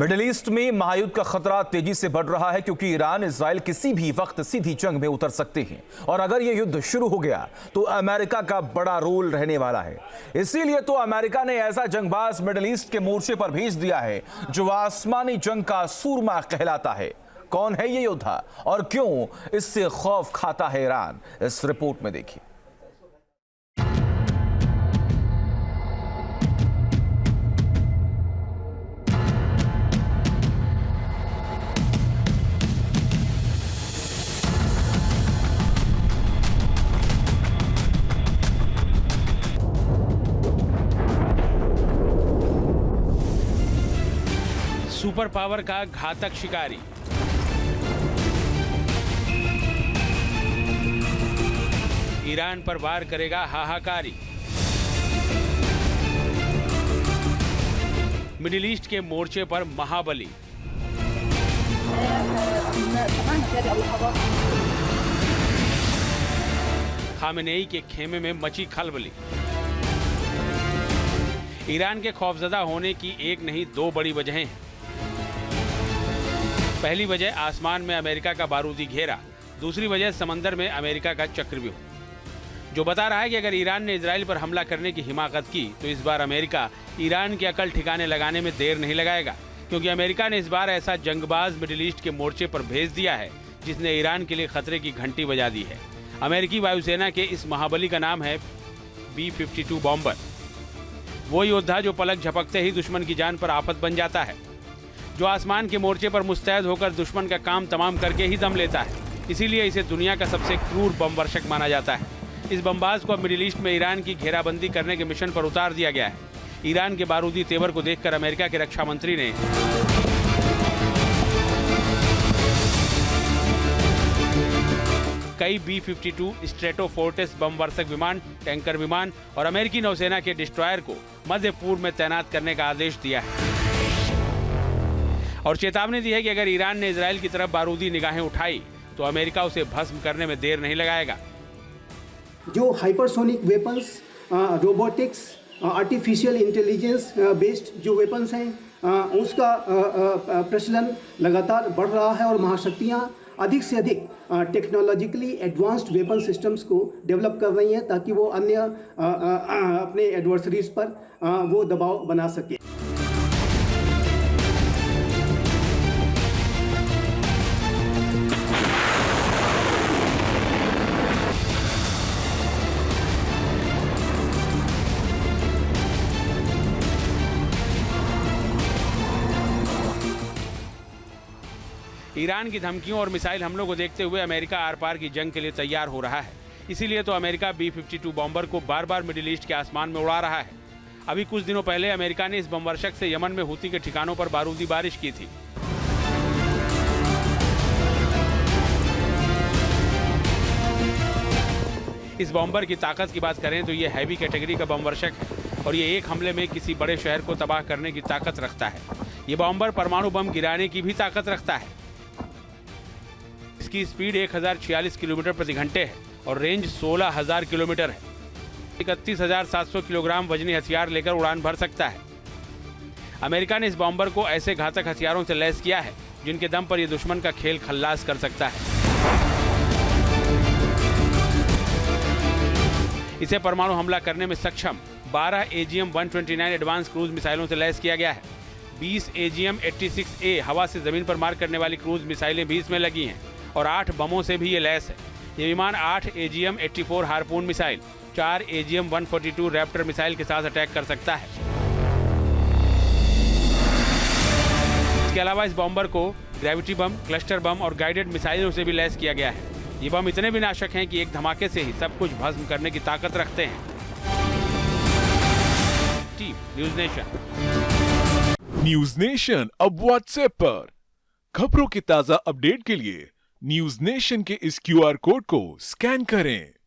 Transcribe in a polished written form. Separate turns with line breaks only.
Middle east में महायुद्ध का खतरा तेजी से बढ़ रहा है क्योंकि ईरान इजराइल किसी भी वक्त सीधी जंग में उतर सकते हैं और अगर यह युद्ध शुरू हो गया तो अमेरिका का बड़ा रोल रहने वाला है। इसीलिए तो अमेरिका ने ऐसा जंगबाज मिडिल ईस्ट के मोर्चे पर भेज दिया है जो आसमानी जंग का सूरमा कहलाता है। कौन है ये योद्धा और क्यों इससे खौफ खाता है ईरान, इस रिपोर्ट में देखिए।
सुपर पावर का घातक शिकारी, ईरान पर वार करेगा हाहाकारी। मिडिल ईस्ट के मोर्चे पर महाबली, खामेनेई के खेमे में मची खलबली। ईरान के खौफजदा होने की एक नहीं दो बड़ी वजहें हैं। पहली वजह आसमान में अमेरिका का बारूदी घेरा, दूसरी वजह समंदर में अमेरिका का चक्रव्यूह, जो बता रहा है कि अगर ईरान ने इजराइल पर हमला करने की हिमाकत की तो इस बार अमेरिका ईरान की अकल ठिकाने लगाने में देर नहीं लगाएगा, क्योंकि अमेरिका ने इस बार ऐसा जंगबाज मिडिल ईस्ट के मोर्चे पर भेज दिया है जिसने ईरान के लिए खतरे की घंटी बजा दी है। अमेरिकी वायुसेना के इस महाबली का नाम है B-52 बॉम्बर। वो योद्धा जो पलक झपकते ही दुश्मन की जान पर आफत बन जाता है, जो आसमान के मोर्चे पर मुस्तैद होकर दुश्मन का काम तमाम करके ही दम लेता है। इसीलिए इसे दुनिया का सबसे क्रूर बमवर्षक माना जाता है। इस बमबाज को अब मिडिल ईस्ट में ईरान की घेराबंदी करने के मिशन पर उतार दिया गया है। ईरान के बारूदी तेवर को देखकर अमेरिका के रक्षा मंत्री ने कई B-52 स्ट्रेटोफोर्टिस बमवर्षक विमान, टैंकर विमान और अमेरिकी नौसेना के डिस्ट्रॉयर को मध्य पूर्व में तैनात करने का आदेश दिया है और चेतावनी दी है कि अगर ईरान ने इजराइल की तरफ बारूदी निगाहें उठाई तो अमेरिका उसे भस्म करने में देर नहीं लगाएगा।
जो hypersonic weapons, robotics, artificial intelligence based जो वेपन्स हैं, उसका प्रचलन लगातार बढ़ रहा है और महाशक्तियां अधिक से अधिक टेक्नोलॉजिकली एडवांस्ड वेपन सिस्टम्स को डेवलप कर रही हैं ताकि वो अन्य अपने एडवर्सरीज पर वो दबाव बना सके।
ईरान की धमकियों और मिसाइल हमलों को देखते हुए अमेरिका आर पार की जंग के लिए तैयार हो रहा है। इसीलिए तो अमेरिका B-52 बॉम्बर को बार बार मिडिल ईस्ट के आसमान में उड़ा रहा है। अभी कुछ दिनों पहले अमेरिका ने इस बमवर्षक से यमन में हूती के ठिकानों पर बारूदी बारिश की थी। इस बॉम्बर की ताकत की बात करें तो ये हैवी कैटेगरी का बमवर्षक है और ये एक हमले में किसी बड़े शहर को तबाह करने की ताकत रखता है। ये बॉम्बर परमाणु बम गिराने की भी ताकत रखता है। इसकी स्पीड 1046 किलोमीटर प्रति घंटे है और रेंज 16,000 किलोमीटर है। 31,700 किलोग्राम वजनी हथियार लेकर उड़ान भर सकता है। अमेरिका ने इस बॉम्बर को ऐसे घातक हथियारों से लैस किया है जिनके दम पर यह दुश्मन का खेल खल्लास कर सकता है। इसे परमाणु हमला करने में सक्षम 12 AGM-129 एडवांस क्रूज मिसाइलों से लैस किया गया है। 20 AGM-86A हवा से जमीन पर मार करने वाली क्रूज मिसाइलें भी इसमें लगी हैं और 8 बमों से भी ये लैस है। ये विमान 8 AGM-84 harpoon missile, 4 AGM-142 Raptor missile के साथ अटैक कर सकता है। इसके अलावा इस बॉम्बर को ग्रेविटी बम, क्लस्टर बम और गाइडेड मिसाइलों से भी लैस किया गया है। ये बम इतने विनाशक हैं कि एक धमाके से ही सब कुछ भस्म करने की ताकत रखते हैं। Team news nation.
News nation अब व्हाट्सएप पर खबरों के ताजा अपडेट के लिए न्यूज़ नेशन के इस QR कोड को स्कैन करें।